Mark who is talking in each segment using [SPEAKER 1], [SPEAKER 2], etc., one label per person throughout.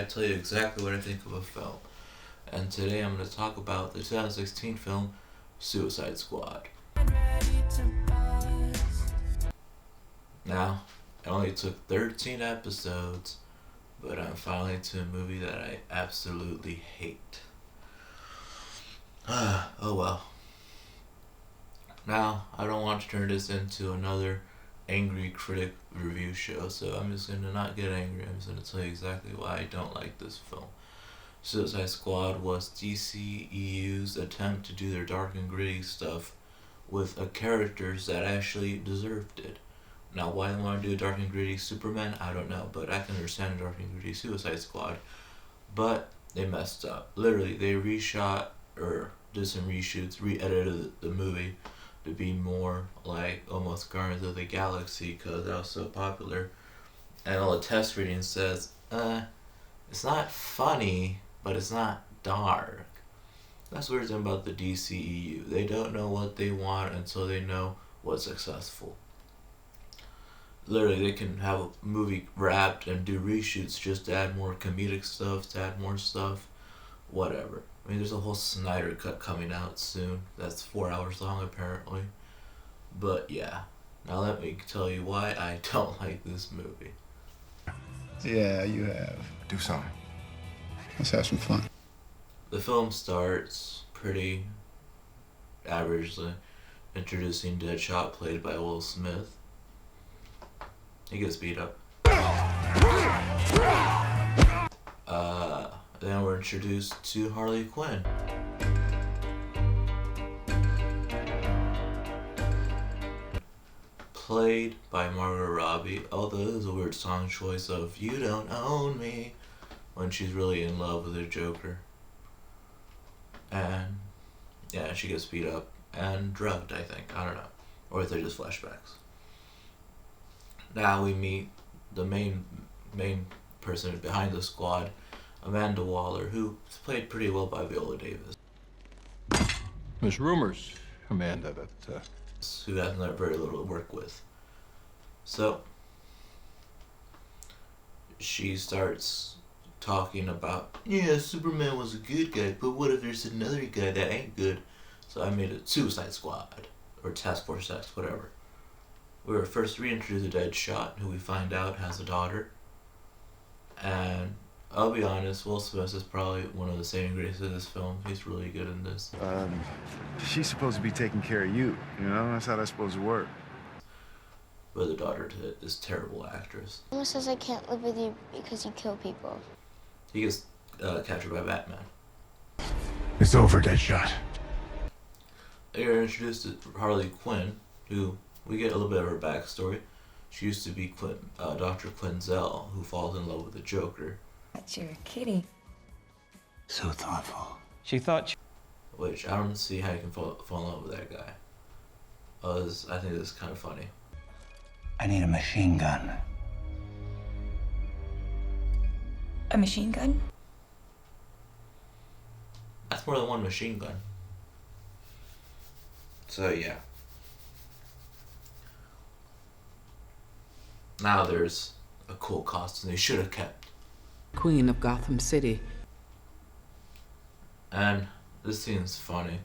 [SPEAKER 1] tell you exactly what I think of a film. And today I'm going to talk about the 2016 film Suicide Squad. Now, it only took 13 episodes, but I'm finally to a movie that I absolutely hate. Oh well. Now, I don't want to turn this into another angry critic review show, so I'm just going to not get angry. I'm just going to tell you exactly why I don't like this film. Suicide Squad was DCEU's attempt to do their dark and gritty stuff with characters that actually deserved it. Now, why they want to do a dark and gritty Superman, I don't know, but I can understand a dark and gritty Suicide Squad. But they messed up. Literally, they reshot or did some reshoots, re-edited the movie to be more like almost Guardians of the Galaxy because that was so popular. And all the test ratings says, it's not funny, but it's not dark. That's the weird thing about the DCEU. They don't know what they want until they know what's successful. Literally, they can have a movie wrapped and do reshoots just to add more comedic stuff, to add more stuff, whatever. I mean, there's a whole Snyder Cut coming out soon. That's 4 hours long, apparently. But yeah, now let me tell you why I don't like this movie.
[SPEAKER 2] Yeah, you have.
[SPEAKER 3] Do something.
[SPEAKER 2] Let's have some fun.
[SPEAKER 1] The film starts pretty averagely, introducing Deadshot, played by Will Smith. He gets beat up. Then we're introduced to Harley Quinn. Played by Margot Robbie, although there's a weird song choice of "You Don't Own Me" when she's really in love with the Joker. And yeah, she gets beat up and drugged, I think. I don't know. Or if they're just flashbacks. Now we meet the main person behind the squad, Amanda Waller, who's played pretty well by Viola Davis.
[SPEAKER 4] There's rumors, Amanda, that
[SPEAKER 1] who has very little to work with. So she starts talking about, yeah, Superman was a good guy, but what if there's another guy that ain't good? So I made a Suicide Squad, or Task Force X, whatever. We were first reintroduced to Deadshot, who we find out has a daughter. And I'll be honest, Will Smith is probably one of the saving graces of this film. He's really good in this.
[SPEAKER 3] She's supposed to be taking care of you, you know? That's how that's supposed to work.
[SPEAKER 1] But the daughter to this terrible actress.
[SPEAKER 5] Mama says I can't live with you because you kill people.
[SPEAKER 1] He gets captured by Batman.
[SPEAKER 3] It's over, Deadshot.
[SPEAKER 1] You're introduced to Harley Quinn, who we get a little bit of her backstory. She used to be Dr. Quinzel, who falls in love with the Joker.
[SPEAKER 6] That's your kitty.
[SPEAKER 3] So thoughtful.
[SPEAKER 6] She thought
[SPEAKER 1] Which I don't see how you can fall in love with that guy. I think this is kind of funny.
[SPEAKER 3] I need a machine gun.
[SPEAKER 6] a machine gun?
[SPEAKER 1] That's more than one machine gun. So yeah. Now there's a cool costume they should have kept.
[SPEAKER 7] Queen of Gotham City.
[SPEAKER 1] And this scene's funny.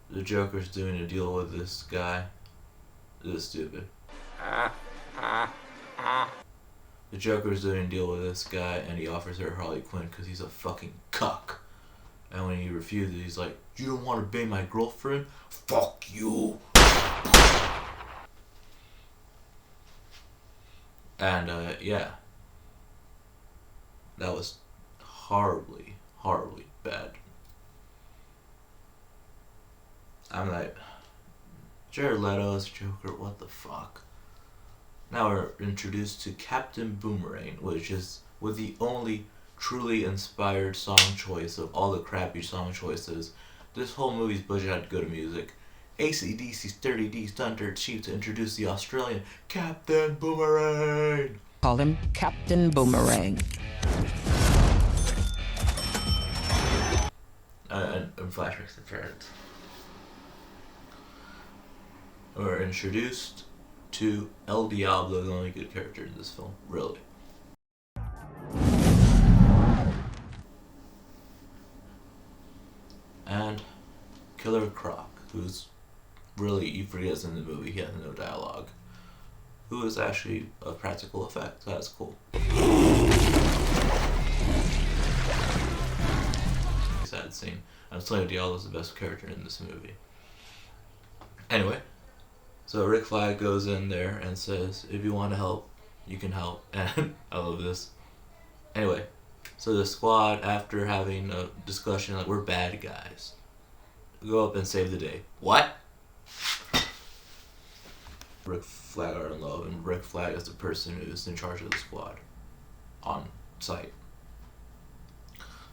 [SPEAKER 1] The Joker's doing a deal with this guy. This is stupid. The Joker's doing a deal with this guy and he offers her Harley Quinn because he's a fucking cuck. And when he refuses, he's like, "You don't want to be my girlfriend? Fuck you." And yeah. That was horribly, horribly bad. I'm like, Jared Leto's Joker, what the fuck? Now we're introduced to Captain Boomerang, which is with the only truly inspired song choice of all the crappy song choices. This whole movie's budget had to go to music. AC/DC's 30D's Thunder Chief to introduce the Australian Captain Boomerang.
[SPEAKER 7] Call him Captain Boomerang.
[SPEAKER 1] And flashbacks and friends. We're introduced to El Diablo, the only good character in this film, really. Killer Croc, who's really, you forget it's in the movie, he has no dialogue, who is actually a practical effect. That's cool. Sad scene. I'm telling you, Diablo is the best character in this movie. Anyway, so Rick Flag goes in there and says, if you want to help, you can help. And I love this. Anyway, so the squad, after having a discussion, like, we're bad guys, go up and save the day. What? Rick Flag are in love, and Rick Flag is the person who's in charge of the squad on site.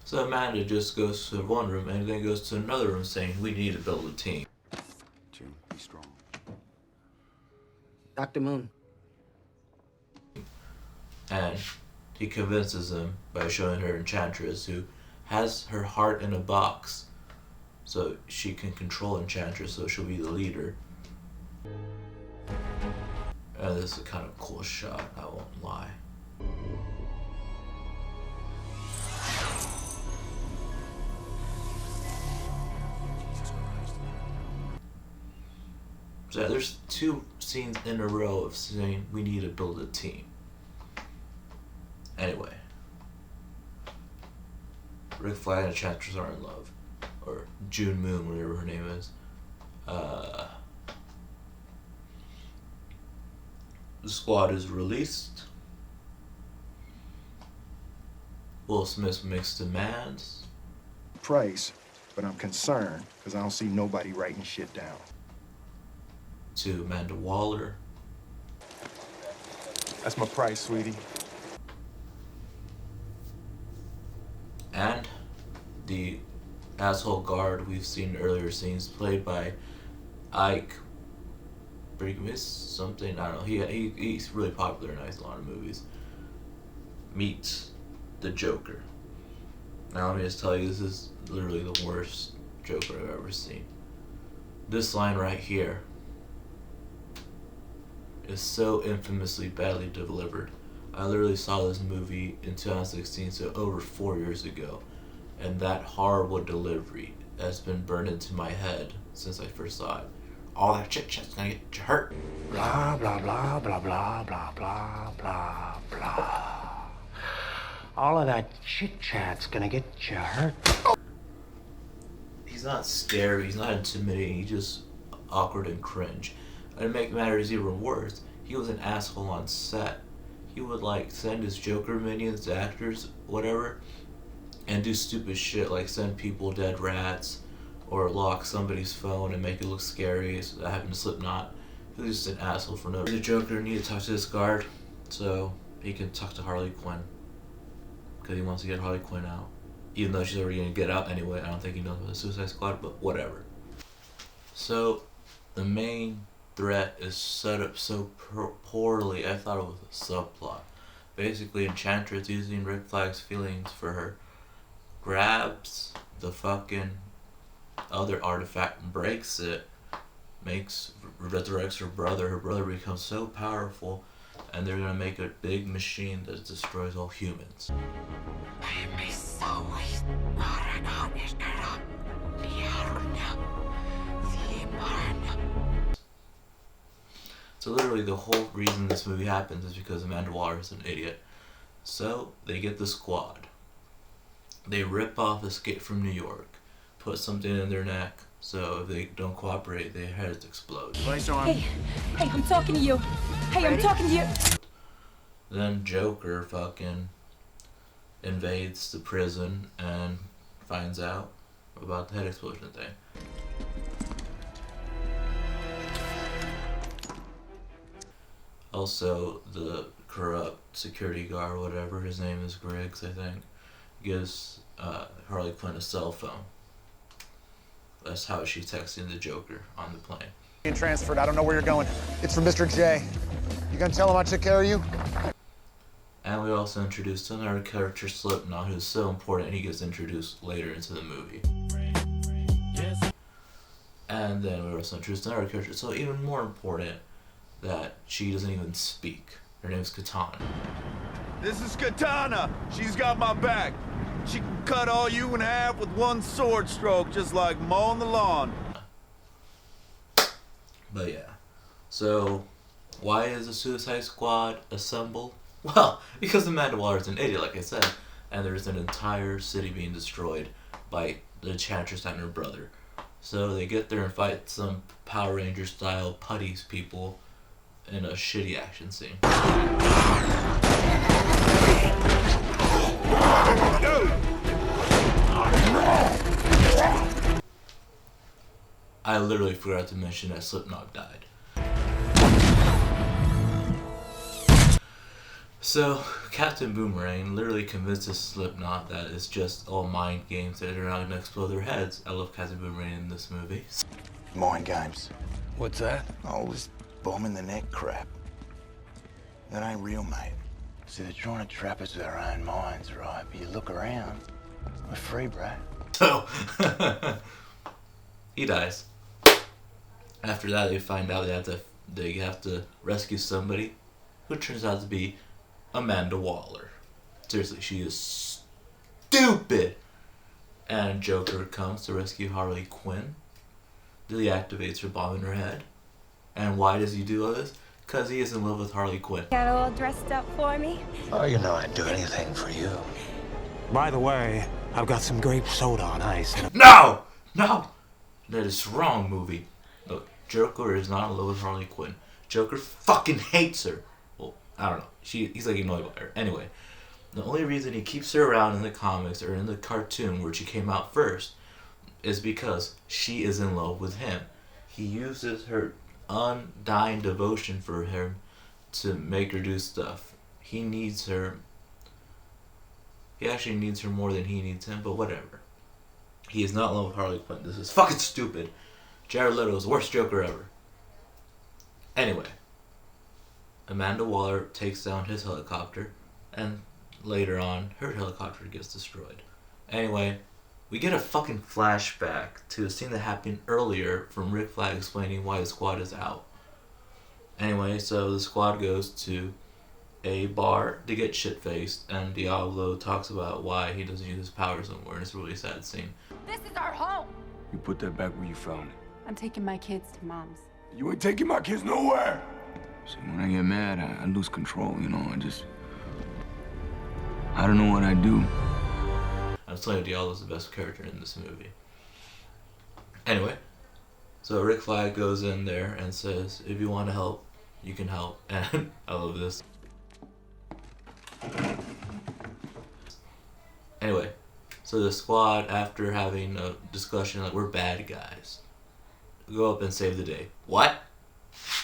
[SPEAKER 1] So Amanda just goes to one room and then goes to another room saying, we need to build a team.
[SPEAKER 3] Jim, be strong.
[SPEAKER 7] Dr. Moon.
[SPEAKER 1] And he convinces them by showing her Enchantress, who has her heart in a box so she can control Enchantress, so she'll be the leader. And this is a kind of cool shot, I won't lie. So there's 2 scenes in a row of saying we need to build a team. Anyway, Rick Flag and Enchantress are in love, or June Moon, whatever her name is. The squad is released. Will Smith makes demands.
[SPEAKER 3] Price, but I'm concerned because I don't see nobody writing shit down.
[SPEAKER 1] To Amanda Waller.
[SPEAKER 3] That's my price, sweetie.
[SPEAKER 1] And the asshole guard we've seen in earlier scenes, played by Ike Brigmus, something, I don't know. He's really popular and in a lot of movies. Meets the Joker. Now let me just tell you, this is literally the worst Joker I've ever seen. This line right here is so infamously badly delivered. I literally saw this movie in 2016, so over 4 years ago, and that horrible delivery has been burned into my head since I first saw it. All that chit chat's gonna get you hurt.
[SPEAKER 8] Blah, blah, blah, blah, blah, blah, blah, blah, blah. All of that chit chat's gonna get you hurt.
[SPEAKER 1] He's not scary, he's not intimidating, he's just awkward and cringe. And to make matters even worse, he was an asshole on set. He would like send his Joker minions, actors, whatever, and do stupid shit like send people dead rats or lock somebody's phone and make it look scary. So that happened to Slipknot. He was just an asshole for no reason. The Joker needed to talk to this guard so he can talk to Harley Quinn, because he wants to get Harley Quinn out. Even though she's already going to get out anyway. I don't think he knows about the Suicide Squad, but whatever. So the main threat is set up so poorly, I thought it was a subplot. Basically, Enchantress, using Rick Flag's feelings for her, grabs the fucking other artifact and breaks it, resurrects her brother. Her brother becomes so powerful, and they're gonna make a big machine that destroys all humans. So literally the whole reason this movie happens is because Amanda Waller is an idiot. So they get the squad. They rip off Escape from New York, put something in their neck, so if they don't cooperate, their heads explode.
[SPEAKER 6] Hey, I'm talking to you. Hey, I'm talking to you.
[SPEAKER 1] Then Joker fucking invades the prison and finds out about the head explosion thing. Also, the corrupt security guard, whatever his name is, Griggs, I think, gives Harley Quinn a cell phone. That's how she's texting the Joker on the plane.
[SPEAKER 9] Being transferred. I don't know where you're going. It's for Mr. J. You gonna tell him I took care of you?
[SPEAKER 1] And we also introduced another character, Slipknot, who's so important, and he gets introduced later into the movie. And then we also introduced another character, so even more important, that she doesn't even speak. Her name's Katana.
[SPEAKER 10] This is Katana. She's got my back. She can cut all you in half with one sword stroke, just like mowing the lawn.
[SPEAKER 1] But yeah. So, why is the Suicide Squad assembled? Well, because Amanda Waller's an idiot, like I said, and there's an entire city being destroyed by the Enchantress and her brother. So they get there and fight some Power Ranger style putties people in a shitty action scene. I literally forgot to mention that Slipknot died. So, Captain Boomerang literally convinces Slipknot that it's just all mind games, that they're not going to explode their heads. I love Captain Boomerang in this movie.
[SPEAKER 3] Mind games.
[SPEAKER 4] What's that?
[SPEAKER 3] Oh, this bomb in the neck crap. That ain't real, mate.
[SPEAKER 8] See, they're trying to trap us with our own minds, right? But you look around, we're free, bro.
[SPEAKER 1] So, he dies. After that, they find out they have to rescue somebody who turns out to be Amanda Waller. Seriously, she is stupid. And Joker comes to rescue Harley Quinn. He activates her bomb in her head. And why does he do all this? Because he is in love with Harley Quinn.
[SPEAKER 6] Got all dressed up for me?
[SPEAKER 8] Oh, you know I'd do anything for you. By the way, I've got some grape soda on ice.
[SPEAKER 1] No! No! That is wrong, movie. Look, Joker is not in love with Harley Quinn. Joker fucking hates her. Well, I don't know. He's like annoyed by her. Anyway, the only reason he keeps her around in the comics or in the cartoon where she came out first is because she is in love with him. He uses her undying devotion for him to make her do stuff. He needs her. He actually needs her more than he needs him, but whatever. He is not in love with Harley Quinn. This is fucking stupid. Jared Leto is the worst Joker ever. Anyway, Amanda Waller takes down his helicopter, and later on, her helicopter gets destroyed. Anyway, we get a fucking flashback to a scene that happened earlier from Rick Flag explaining why the squad is out. Anyway, so the squad goes to a bar to get shit-faced, and Diablo talks about why he doesn't use his powers anymore, and it's a really sad scene.
[SPEAKER 6] This is our home.
[SPEAKER 3] You put that back where you found it.
[SPEAKER 6] I'm taking my kids to mom's.
[SPEAKER 3] You ain't taking my kids nowhere! See, when I get mad, I lose control, you know, I don't know what I do.
[SPEAKER 1] I'm telling you, Diablo's the best character in this movie. Anyway, so Rick Flag goes in there and says, if you want to help, you can help. And I love this. Anyway, so the squad, after having a discussion like we're bad guys, go up and save the day. What?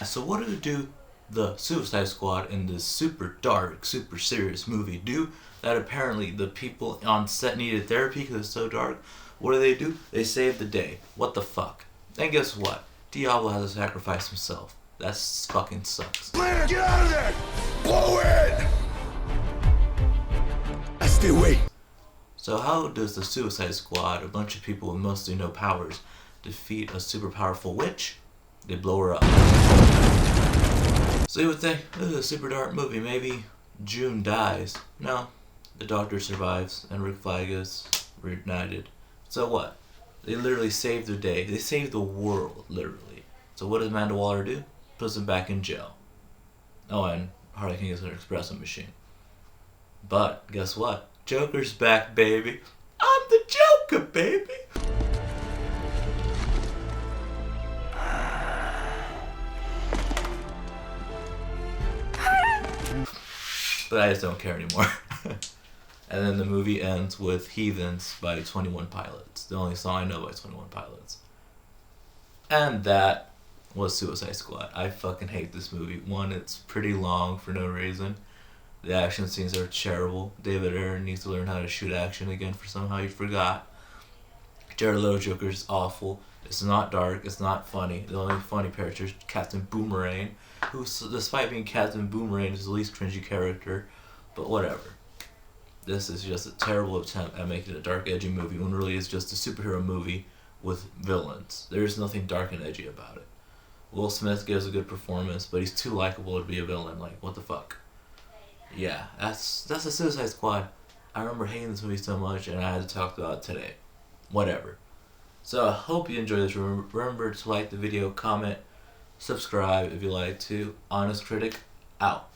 [SPEAKER 1] So what do the Suicide Squad in this super dark, super serious movie do that apparently the people on set needed therapy because it's so dark? What do? They save the day. What the fuck? And guess what? Diablo has to sacrifice himself. That fucking sucks.
[SPEAKER 3] Blair, get out of there! Blow it! I stay away.
[SPEAKER 1] So how does the Suicide Squad, a bunch of people with mostly no powers, defeat a super powerful witch? They blow her up. So you would think, this is a super dark movie, maybe June dies. No, the Doctor survives and Rick Flag is reunited. So what? They literally saved the day. They saved the world, literally. So what does Amanda Waller do? Puts him back in jail. Oh, and Harley Quinn gets an espresso machine. But guess what? Joker's back, baby. I'm the Joker, baby. But I just don't care anymore. And then the movie ends with Heathens by 21 Pilots. The only song I know by 21 Pilots. And that was Suicide Squad. I fucking hate this movie. One, it's pretty long for no reason. The action scenes are terrible. David Ayer needs to learn how to shoot action again for somehow he forgot. Jared Leto Joker is awful. It's not dark. It's not funny. The only funny character is Captain Boomerang, who, despite being Captain Boomerang, is the least cringy character. But whatever. This is just a terrible attempt at making a dark, edgy movie when really it's just a superhero movie with villains. There's nothing dark and edgy about it. Will Smith gives a good performance, but he's too likable to be a villain. Like, what the fuck? Yeah, that's the Suicide Squad. I remember hating this movie so much, and I had to talk about it today. Whatever. So I hope you enjoyed this. Remember to like the video, comment, subscribe if you like to. Honest Critic, out.